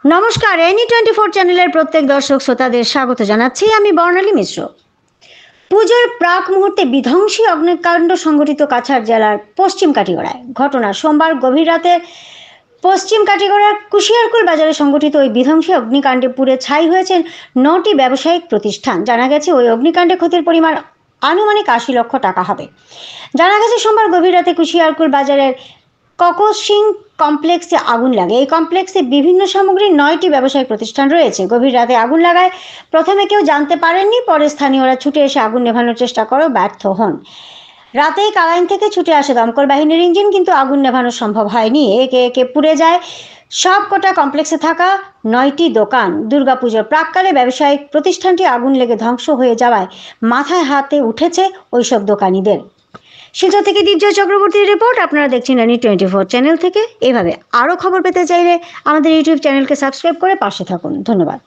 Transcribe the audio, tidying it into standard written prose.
নমস্কার, এনি 24 চ্যানেলের প্রত্যেক দর্শক শ্রোতাদের স্বাগত জানাচ্ছি আমি বর্ণালী মিশ্র। পুজোর প্রাক মুহূর্তে বিধ্বংসী অগ্নিকাণ্ড সংঘটিত কাছাড় জেলার পশ্চিম কাটিগড়ায়। ঘটনা সোমবার গভীর রাতে পশ্চিম কাটিগড়ার কুশিয়ারকুল বাজারে সংঘটিত ওই বিধ্বংসী অগ্নিকাণ্ডে পুড়ে ছাই হয়েছে 9টি ব্যবসায়িক প্রতিষ্ঠান। জানা গেছে ওই অগ্নিকাণ্ডে ক্ষতির পরিমাণ আনুমানিক 80 লক্ষ টাকা হবে। জানা গেছে সোমবার গভীর রাতে কুশিয়ারকুল বাজারের ককসিং কমপ্লেক্সে আগুন লাগে। এই কমপ্লেক্সে বিভিন্ন সামগ্রীর 9টি ব্যবসায়িক প্রতিষ্ঠান রয়েছে। গভীর রাতে আগুন লাগায় প্রথমে কেউ জানতে পারেননি, পরে স্থানীয়রা ছুটে এসে আগুন নেভানোর চেষ্টা করেও ব্যর্থ হন। রাতেই কালাইন থেকে ছুটে আসে দমকল বাহিনীর ইঞ্জিন, কিন্তু আগুন নেভানো সম্ভব হয়নি। একে একে পুড়ে যায় সবকটা কমপ্লেক্সে থাকা 9টি দোকান। দুর্গাপুজোর প্রাককালে ব্যবসায়িক প্রতিষ্ঠানটি আগুন লেগে ধ্বংস হয়ে যাওয়ায় মাথায় হাতে উঠেছে ওইসব দোকানিদের। শিলচর থেকে দিব্যজয় চক্রবর্তীর রিপোর্ট। আপনারা দেখছেন এনি 24 চ্যানেল থেকে। এভাবে আরও খবর পেতে চাইলে আমাদের ইউটিউব চ্যানেলকে সাবস্ক্রাইব করে পাশে থাকুন। ধন্যবাদ।